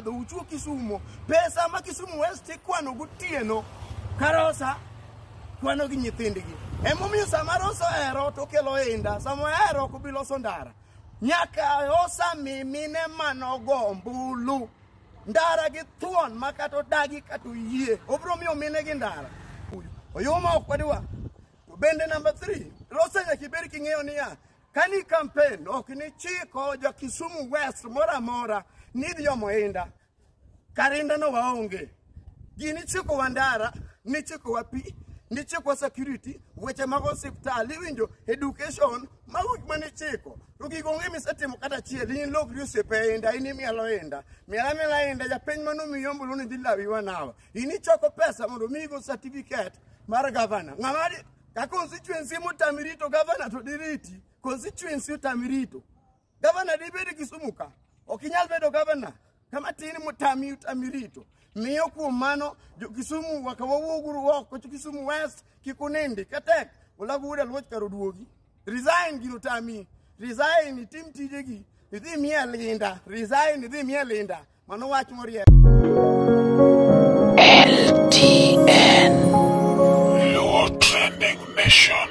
uchu Kisumu pesa ma Kisumu West kwano gutieno karosa kwano gi nyithindgi emomiyo sama roso ero to kelo Inda sama ero ko biloso ndara nyaka osa mimine manogo mbulu ndara gi thuon makato dagi kato yie obro miyo mine gi ndara oyoma okwadwa bende number 3 rosa nyaka ibed king'eyo niya kani campaign ok ni chiko jo Kisumu West mora nidhi yomo Inda karinda no waonge gini chiko wandara ni chiko wapi ni chiko security weche mag hospital iwinjo education mago mane chiko rugigo ng'e misetimo kata chiel in lok riosepe Inda in Emielo Inda miela Inda japiny mano miyombulu ni dhi lawi wanawa ini choko pesa mondo migo certificate mar governor ng'amari ka constituency motamirito governor to diriti constituency tamirito governor dibedi Kisumu ka okinyal bedo governor kama tini mutami tamirito miyo kuom mano jo Kisumu wakawuoguru oko to Kisumu West kikunendi katek ulagude luoch karo duogi resign gino tami resign tim tijegi idhi Emielo Inda resign idhi Emielo Inda mano wach morie LTN Low Trending Nation.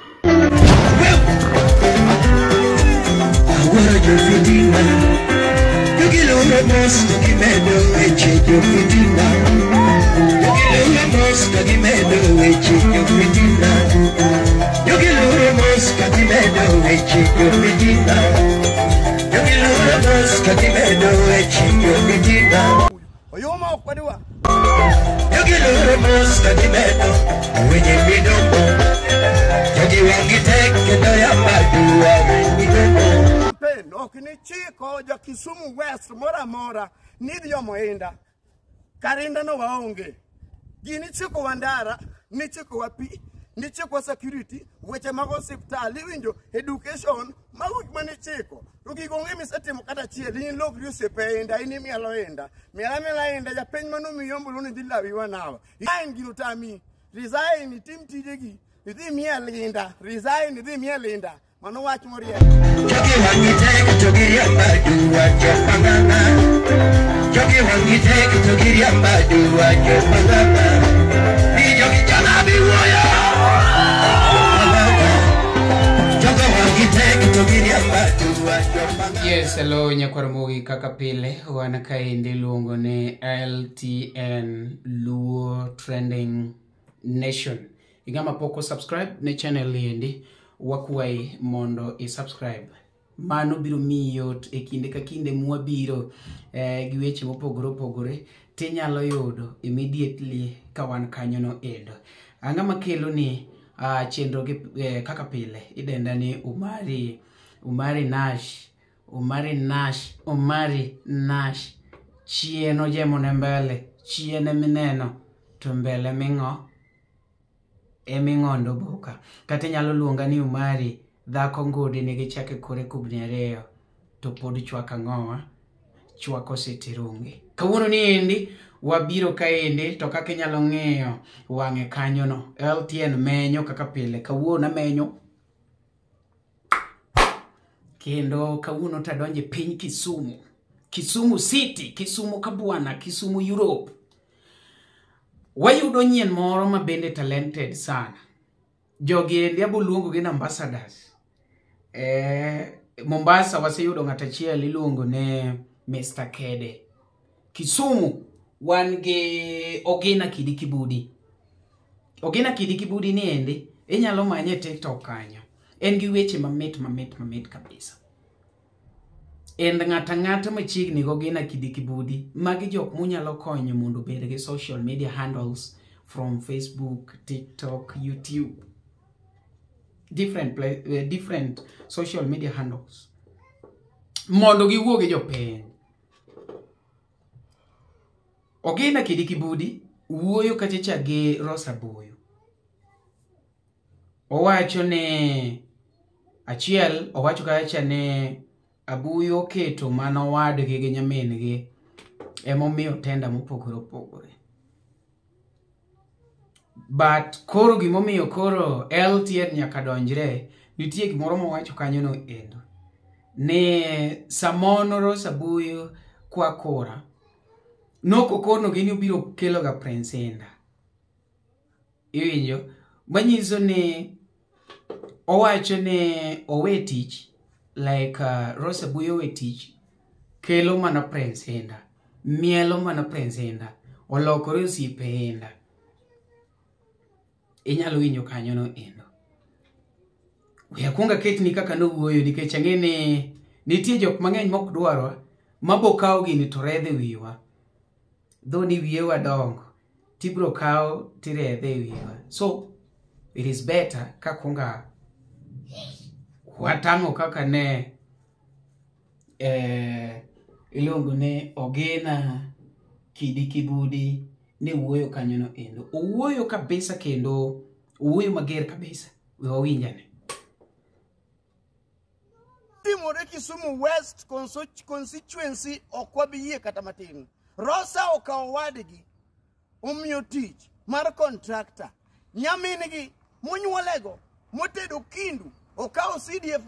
oyoma okwadwa ok ni chiko jo Kisumu West mora nidhi yomo Inda karinda no waonge gini chiko wandara ni chiko wapi ni chiko security weche mag hospital iwinjo education mago mane chiko rugigo ng'e misetimo kata chiel in lok riosepe Inda in Emielo Inda miela Inda japiny mano miyombulu ni dhi lawi wanawa resign gino tami resign tim tijegi idhi Emielo Inda resign idhi Emielo Inda mano wach morie Yes, hello nyakwarmogi kaka pile wana kaende luongo ne LTN Luo Trending Nation. Igama poko subscribe ne channel liendi wakwai mondo subscribe. Mano biro miyot e kinde ka kinde mwabiro gi weche mopogore tinyalo yudo immediately ka wan kanyo no endo. Angama kelo ni chenro gi kaka pile idenda ni Umari Nash chieno jemone mbele chiene mineno to mbele ming'o eming'ondo boka kata nyalo luonga ni Umari dhako ngode nigi chake kore kubni ariyo to pod chwaka ng'owa chwako sitirungi kawuono ni endi wabiro kaendi to kaka nyalo ng'eyo wang'e kanyo no LTN menyo kaka pile kawuono menyo kendo kawuono tadonje piny Kisumu City Kisumu kabwana Kisumu Europe wayudo nyien moro ma bende talented sana jogi endi aboluongo gi ambassadors Mombasa waseyudo ng'at achiel iluongo ne Mr. Kede Kisumu wan gi Ogina Kibudi Kibudi ni endi inyalo manye TikTok kanyo en gi weche mamit kabisa and ng'ata machiegni go Ogina Kibudi magi jok munyalo konyo mondo bed gi social media handles from Facebook, TikTok, YouTube, different social media handles mondo giwuo gi jopiny. Ogina Kibudi wuoyo kachacha gi Abuyu owacho ne achiel owacho kacha ne Abuyu oketo mana wadgi gi nyamin-gi emomiyo tenda mopogore but koro gimomiyo koro LTN nyaka donjre nitie gimoro mowacho kanyo no endo ne samono Abuyu kwa kora nokokono gini ubiro kelo ga Prince Inda. Iwinjo? Manyiso ni owacho ni owe tich, like Rosa Abuyu owe tich, kelo mana Prince Inda, mielo mana Prince Inda, olokore osiepe Inda. Inyalo winjo kanyo no Indo. Yakunga ketni kaka nowuoyo nikech ang'e ni nitie jok mang'eny mok dwaro mabokawo gini to redhe wiwa. Though ni wiye wadongo, tibro kawo tiredhe wiwa. So it is better kakunga watang'o kaka ne ilongo ne Ogina Kidi Kibudi ne wuoyo kanyo no Indo. Owuoyo kabisa kendo owuoyo mager kabisa. Wawinjane. Timore Kisumu West constituency okwabiye kata matin. Rosa okawo wadgi omiyo tich mar contractor. Nyamingi monyuolego motedo kindu okawo CDF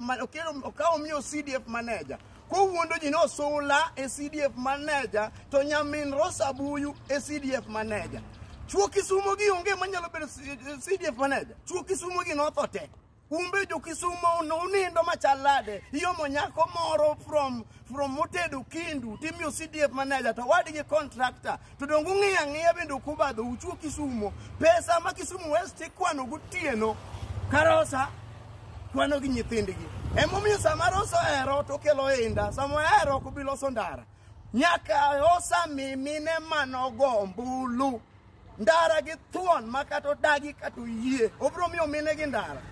okawo miyo CDF manager. Kowuondo ji no sula e CDF manager to nyamin Rosa Abuyu e CDF manager. Chuo Kisumu gi onge manyalo bedo CDF manager. Chuo Kisumu gi nothote. Umbe jo Kisumu no nindo machalade. Yomo nyako moro from motedo kindu timio CDF manager to wadgi contractor. To dongu ng'iya bendo kubadho uchuo Kisumu. Pesa ma Kisumu West kwano gutieno. Karosa kwano gi nyithindgi. Emomiyo sama Rosa ero to kelo Inda, sama ero kubiloso ndara. Nyaka osa mimine manogo mbulu. Ndara gi thuon makato dagi kato yie. Obro miyo mine gi ndara.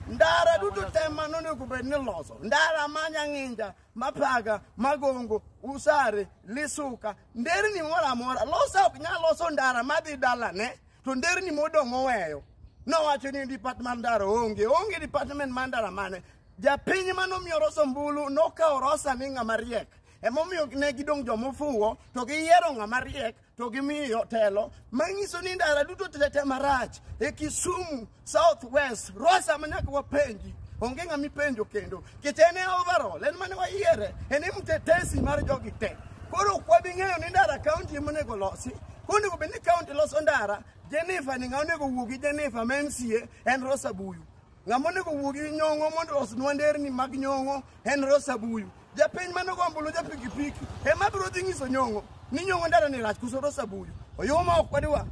Ndara duto tema none kubedni loso. Ndara manya ng'inja, mapaga, magongo, usare, lisuka. Nderni mora mora. Losa ok nya loso ndara madhi dala ne. To nderni modong' oweyo. No wacho ni department ndara onge department mandara mane. Japiny manomiyo Rosa mbulu nokawo Rosa ni ng'ama riek. Emomiyo ne gidong' jomofuwo to giyiero ng'ama riek to gimiyo telo. Manyiso ni ndara duto tete marach e Kisumu Southwest. Rosa manyaka wapenji. Onge ng'ami penjo kendo. Kitene overall en mane wayiere. En mtetesi mar jogi te. Koro kwabi ng'eyo ni ndara county monego losi. Konego bed ni county loso ndara. Jennifer ni ng'aonego wuogi Jennifer MCA en Rosa Abuyu. Ng'amonego wuogi nyong'o mondo losnwa nderni mag nyong'o en Rosa Abuyu. Japiny manogombolo japikipiki ema biro dhi nyiso nyong'o ni nyong'o ndara ni rach kuso Rosa Abuyu. Oyoma ok wadwa.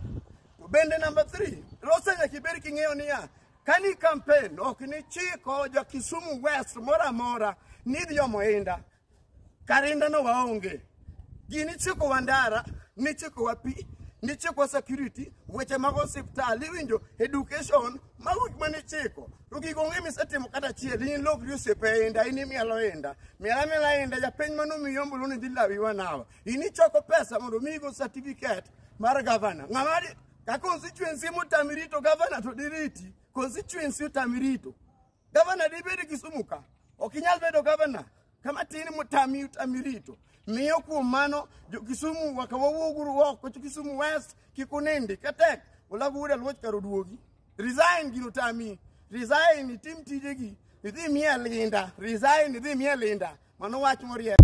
To bende number 3 Rosa nyakiberi king'eyo niya kani campaign ok ni chiko jo Kisumu West mora mora ni yomo Inda. Karinda no waonge. Gini chiko wandara ni chiko wapi. Ni chiko security, weche mag hospital, iwinjo education, mago gik mane chiko. To gigo onge misetimo kata chiel, in lokri osiepe Inda, in imielo Inda. Miela Inda, japiny manomiyo ombulu ni dhi lawiwa nawa. In ichoko pesa mondo miyigo certificate mar governor. Ng'amadi, ka constituency motamirito governor to diriti. Constituency otamirito. Governor di bedi Kisumu ka. Ok inyal bedo governor. Kama tini motamirito. Miyo kuom mano jo Kisumu wakawuoguru oko Kisumu West kikunindi katek ulagu uda luoch karo duogi. Resign gino tami. Resign itim tijegi. Idhi miel Inda. Resign idhi miel Inda. Mano wach morie.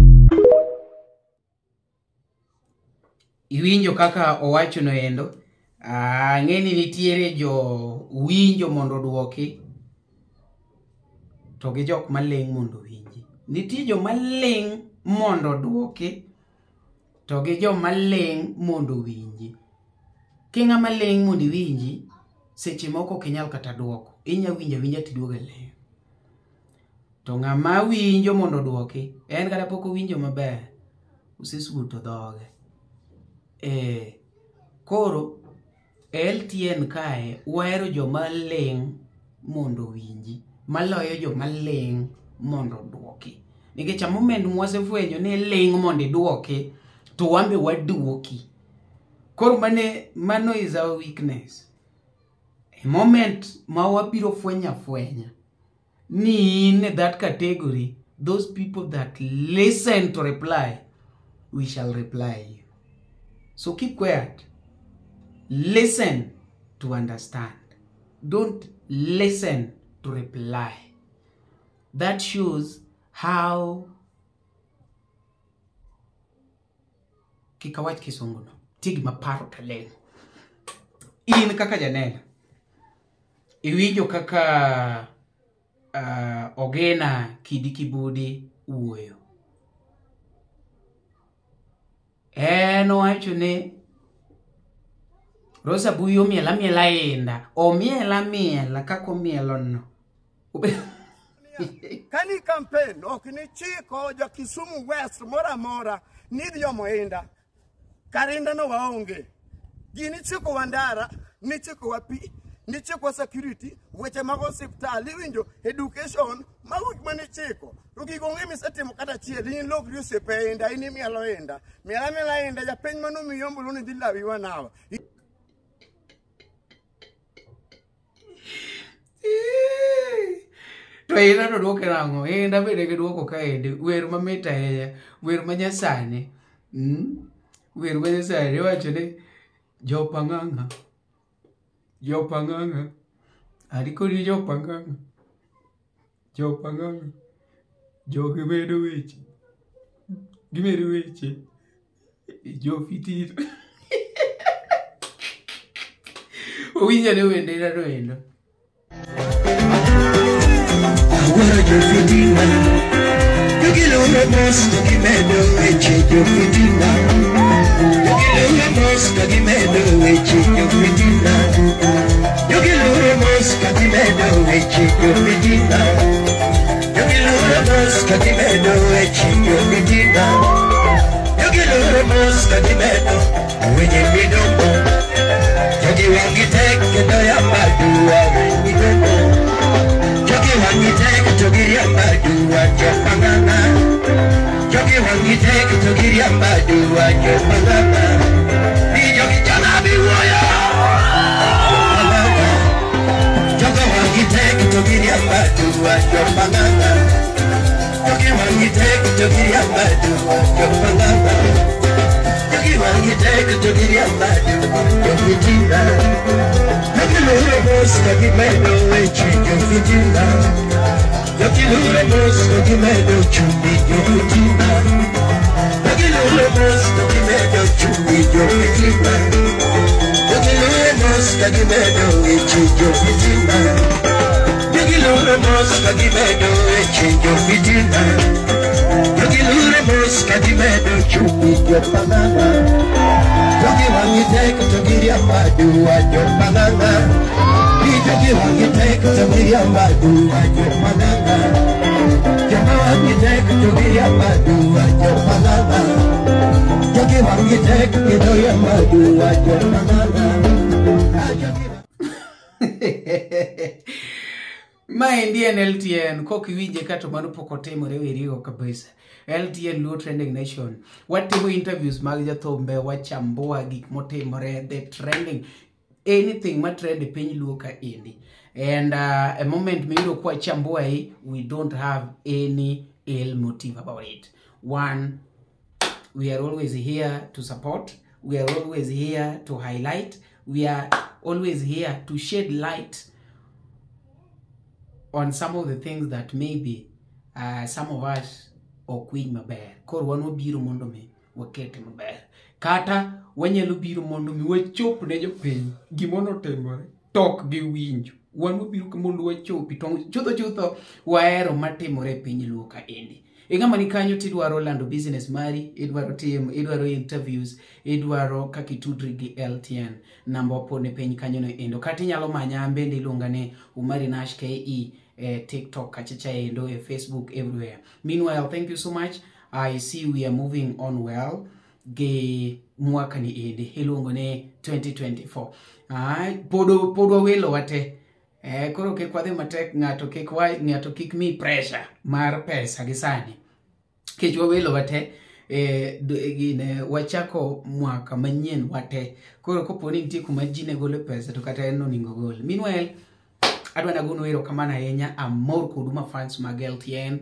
Iwinjo kaka owacho no Endo. Ng'eni nitiere jo winjo mondo duoki. To gi jok maleng' mondo winji. Nitie jo maleng' mondo duoki to gi jo maleng' mondo winji. Kinga maleng' mondo winji seche moko kinyal kata duoko. Inya winja tiduoga leng'. To ng'ama winjo mondo duoki en kata poko winjo maber. Usesuto dhoge. Koro LTN kae wahero jo maleng' mondo winji. Maloyo jo maleng' mondo duoki. Nikech moment mwasefwenyo ni ling' mondo duoki to wambe waduoki. Koro mano is our weakness. A moment ma wabiro fwenya ni in that category, those people that listen to reply, we shall reply you. So keep quiet. Listen to understand. Don't listen to reply. That shows how kikawach kisungu no. tig maparo taleng. In kaka janela. Iwinjo kaka Ogina Kidi Kibudi uoyo. No wacho ne Rosa Abuyu miela Inda. O miela kako mielo no. Kani campaign ok ni chiko jo Kisumu West mora nidhi yomo Inda. Karinda no waonge. Gini chiko wandara, ni chiko wapi, ni chiko security, weche mag hospital, iwinjo education, mago gik mane chiko. To gigo onge misetimo kata chiel, in lok riosepe Inda, in imielo Inda. Miela Inda, japiny mano miyombo ni dhi lawi wanawa. To Inda no duoke rango, Inda bede ke duoko kaende, wer mamit ahinya, wer manyasani. Wer manyasani wacho ne Jopanganga. Adikori Jopanganga. Gimedo weche. Jofitito. Owinja ne wende na doendo. Awara jofitina. Yogilore mos gimedo weche jofitina. Yogilore mos gimedo weche jofitina. Yogilore mos gimedo weche jofitina. Yogilore mos gimedo weche jofitina. Yogilore mos gimedo weche bidombo. Yogi wangi tek kendo yambadu wangi bidombo. Yogi wangi tek togiri yambadu Jopanganga. Yogi wangi tek togiri yambadu Jopanganga. Ni yogi jana biwoya Jopanganga. Yogi wangi tek togiri yambadu Jopanganga. Yogi wangi tek togiri yambadu Jopanganga. Yogi wangi tek togiri yambadu Jofitina. Yogi lure mos gimedo weche Jofitina. Yogilure mos gimedo chumbi Jofitina. Yogilure mos gimedo chumbi Jofitina. Yogilure mos gimedo weche Jofitina. Yogilure mos gimedo weche Jofitina. Yogilure mos gimedo chumbi Jopanganga. Yogi wangi tek togiri yambadu Jopanganga. Yogi wangi tek togiri yambadu Jopanganga. Yogi wangi tek togiri yambadu Jopanganga. Yogi wangi tek togiri yambadu Jopanganga. Maendi en LTN, kokiwinje kato mano poko timore werigo kabisa. LTN Luo Trending Nation. Watimo interviews mag jathumbe, wachambua gik motimore, the trending, anything ma trend piny Luo ka indi. And a moment miyudo kwa chambua hii, we don't have any ill motive about it. One, we are always here to support. We are always here to highlight. We are always here to shed light on some of the things that maybe some of us okwiny maber. Koro wan wabiro mondo mi wakete maber. Kata wanyalo biro mondo mi wachop ne jopiny gimono timore tok gi winjo. Wan wabiro mondo wachopi to chutho waero matimore piny Luo ka endi. Igama ni kanyo tidwaro lando business mari, idwaro team, idwaro interviews, idwaro kakitudri gi LTN. Namba opone piny kanyo no endo. Kati nyalo manya mbende ilungane Umari Nash KE. TikTok, kachacha endo, Facebook, everywhere. Meanwhile, thank you so much. I see we are moving on well. Ge mwaka ni ende, hilungone 2024. Podo welo wate. Koro kekwadhe matek ngato kik mi pressure mar pesa gisani. Kechwa welo wate. Wachako mwaka manyien wate. Koro koponi ntie kumajine gole pesa, tukata eno ningo gole. Meanwhile, adwana gono ero kamana ahinya, amor koduma fans mag LTN,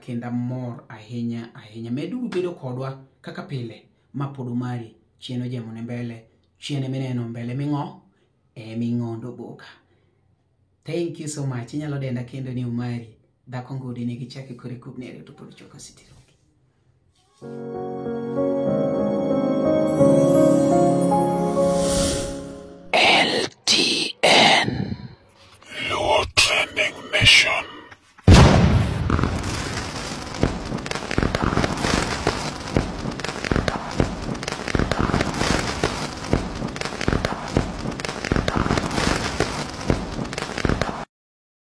kenda mor ahinya. Meduru bedo kodwa kaka pile, mapodo mari, chieno jemone mbele, chiene meneno mbele ming'ondo boka. Thank you so much. Inyalo denda kendo ni Umari. Dhako ngudi ni gichaki kore kubnere to pod choko sitiroki. Nation.